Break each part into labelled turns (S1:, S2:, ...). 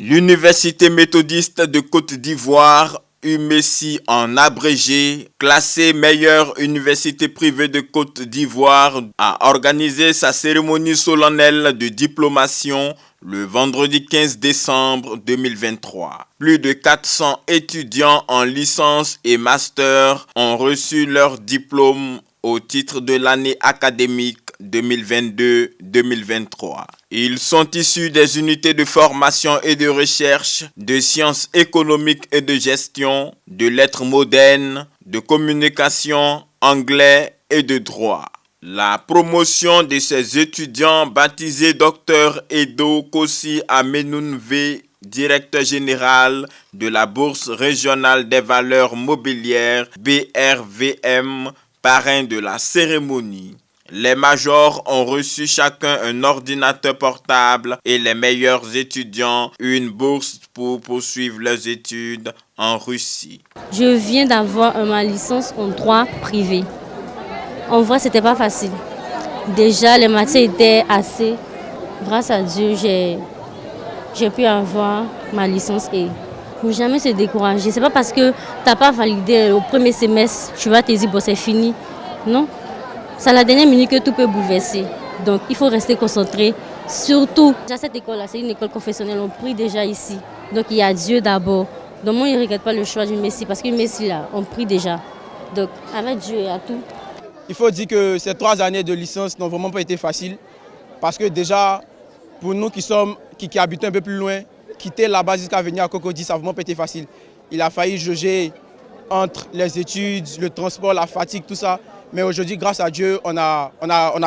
S1: L'Université méthodiste de Côte d'Ivoire, UMESI en abrégé, classée meilleure université privée de Côte d'Ivoire, a organisé sa cérémonie solennelle de diplomation le vendredi 15 décembre 2023. Plus de 400 étudiants en licence et master ont reçu leur diplôme au titre de l'année académique 2022-2023. Ils sont issus des unités de formation et de recherche, de sciences économiques et de gestion, de lettres modernes, de communication, anglais et de droit. La promotion de ces étudiants baptisés Dr Edo Kossi Amenoun V, directeur général de la Bourse régionale des valeurs mobilières BRVM, parrain de la cérémonie. Les majors ont reçu chacun un ordinateur portable et les meilleurs étudiants une bourse pour poursuivre leurs études en Russie.
S2: Je viens d'avoir ma licence en droit privé. En vrai, c'était pas facile. Déjà, les matières étaient assez. Grâce à Dieu, j'ai pu avoir ma licence et ne jamais se décourager. C'est pas parce que tu n'as pas validé au premier semestre, tu vas te dire bon, c'est fini. Non. C'est à la dernière minute que tout peut bouleverser. Donc, il faut rester concentré. Surtout, déjà cette école-là, c'est une école confessionnelle. On prie déjà ici. Donc, il y a Dieu d'abord. Donc, moi, je ne regrette pas le choix du Messie parce que le Messie, là, on prie déjà. Donc, avec Dieu et à tout.
S3: Il faut dire que ces 3 années de licence n'ont vraiment pas été faciles. Parce que déjà, pour nous qui habitons un peu plus loin, quitter là-bas jusqu'à venir à Cocody, ça n'a vraiment pas été facile. Il a failli jauger entre les études, le transport, la fatigue, tout ça. Mais aujourd'hui, grâce à Dieu, on a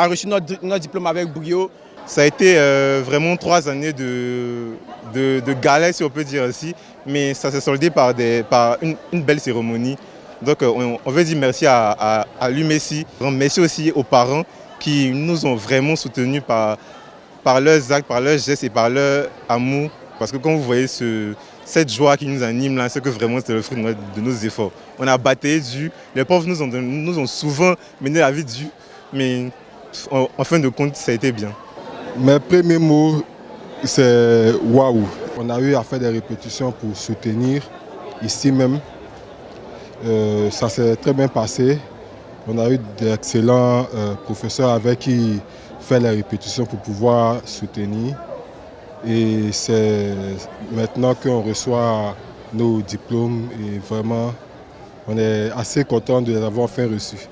S3: reçu notre diplôme avec brio.
S4: Ça a été vraiment 3 années de galère, si on peut dire ainsi, mais ça s'est soldé par une belle cérémonie. Donc on veut dire merci à l'UMESI, merci aussi aux parents qui nous ont vraiment soutenus par leurs actes, par leurs gestes et par leur amour. Parce que quand vous voyez cette joie qui nous anime là, c'est que vraiment c'est le fruit de nos efforts. On a bataillé dur, les profs nous ont souvent mené la vie dure, mais en fin de compte, ça a été bien.
S5: Mes premiers mots, c'est waouh. On a eu à faire des répétitions pour soutenir ici même. Ça s'est très bien passé. On a eu d'excellents professeurs avec qui faire les répétitions pour pouvoir soutenir. Et c'est maintenant qu'on reçoit nos diplômes et vraiment, on est assez content de les avoir enfin reçus.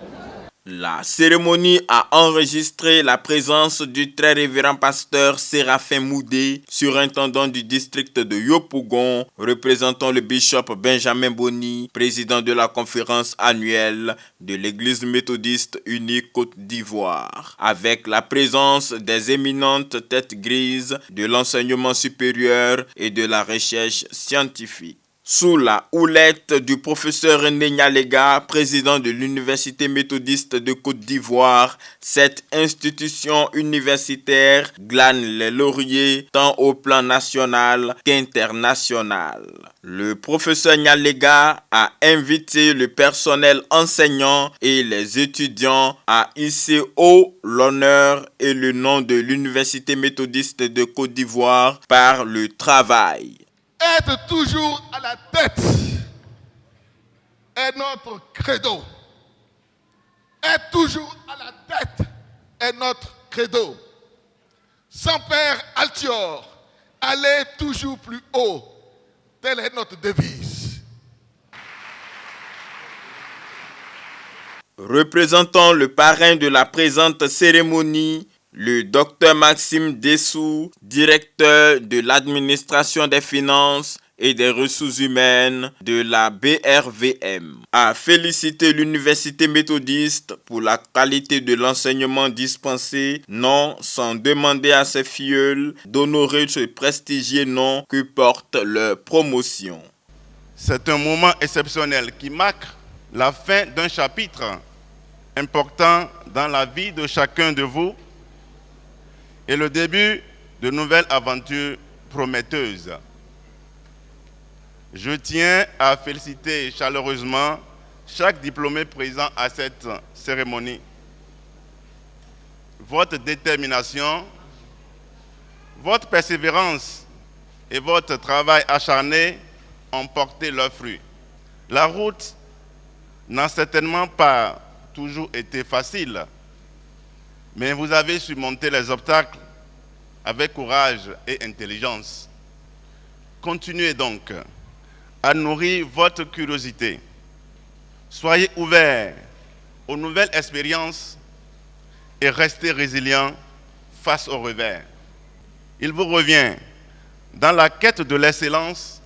S1: La cérémonie a enregistré la présence du très révérend pasteur Séraphin Moudé, surintendant du district de Yopougon, représentant le bishop Benjamin Boni, président de la conférence annuelle de l'Église méthodiste unie Côte d'Ivoire, avec la présence des éminentes têtes grises de l'enseignement supérieur et de la recherche scientifique. Sous la houlette du professeur René Nyalega, président de l'Université méthodiste de Côte d'Ivoire, cette institution universitaire glane les lauriers tant au plan national qu'international. Le professeur Nyalega a invité le personnel enseignant et les étudiants à hisser haut l'honneur et le nom de l'Université méthodiste de Côte d'Ivoire par le travail.
S6: Être toujours à la tête est notre credo. Être toujours à la tête est notre credo. Sans père altior, aller toujours plus haut, telle est notre devise.
S1: Représentant le parrain de la présente cérémonie, le Dr Maxime Dessou, directeur de l'administration des finances et des ressources humaines de la BRVM, a félicité l'Université méthodiste pour la qualité de l'enseignement dispensé, non sans demander à ses filleuls d'honorer ce prestigieux nom que porte leur promotion.
S7: C'est un moment exceptionnel qui marque la fin d'un chapitre important dans la vie de chacun de vous et le début de nouvelles aventures prometteuses. Je tiens à féliciter chaleureusement chaque diplômé présent à cette cérémonie. Votre détermination, votre persévérance et votre travail acharné ont porté leurs fruits. La route n'a certainement pas toujours été facile, mais vous avez surmonté les obstacles avec courage et intelligence. Continuez donc à nourrir votre curiosité. Soyez ouverts aux nouvelles expériences et restez résilients face au revers. Il vous revient, dans la quête de l'excellence,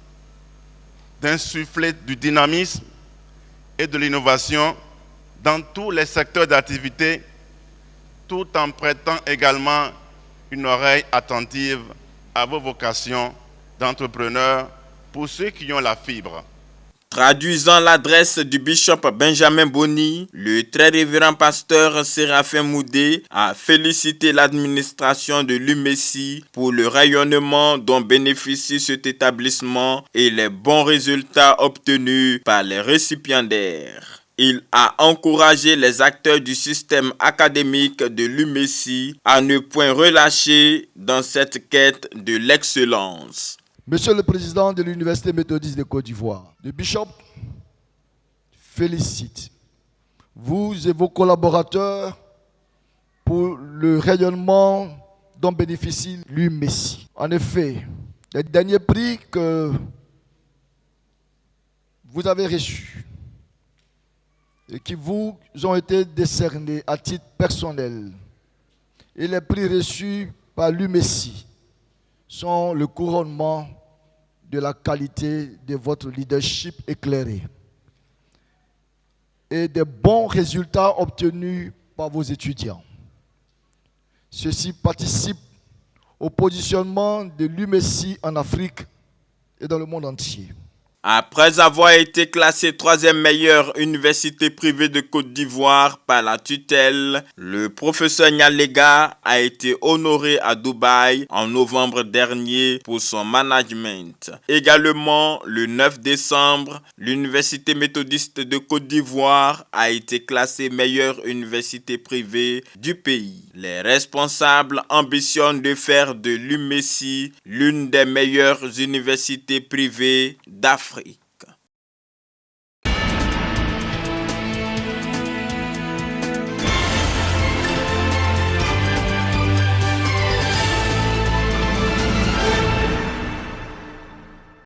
S7: d'insuffler du dynamisme et de l'innovation dans tous les secteurs d'activité, tout en prêtant également une oreille attentive à vos vocations d'entrepreneurs pour ceux qui ont la fibre.
S1: Traduisant l'adresse du bishop Benjamin Boni, le très révérend pasteur Séraphin Moudé a félicité l'administration de l'UMESSI pour le rayonnement dont bénéficie cet établissement et les bons résultats obtenus par les récipiendaires. Il a encouragé les acteurs du système académique de l'UMESSI à ne point relâcher dans cette quête de l'excellence.
S8: Monsieur le Président de l'Université méthodiste de Côte d'Ivoire, le Bishop félicite vous et vos collaborateurs pour le rayonnement dont bénéficie l'UMESSI. En effet, les derniers prix que vous avez reçus et qui vous ont été décernés à titre personnel et les prix reçus par l'UMESSI sont le couronnement de la qualité de votre leadership éclairé et des bons résultats obtenus par vos étudiants. Ceci participe au positionnement de l'UMESSI en Afrique et dans le monde entier.
S1: Après avoir été classé 3e meilleure université privée de Côte d'Ivoire par la tutelle, le professeur Nyalega a été honoré à Dubaï en novembre dernier pour son management. Également, le 9 décembre, l'Université méthodiste de Côte d'Ivoire a été classée meilleure université privée du pays. Les responsables ambitionnent de faire de l'UMESSI l'une des meilleures universités privées d'Afrique.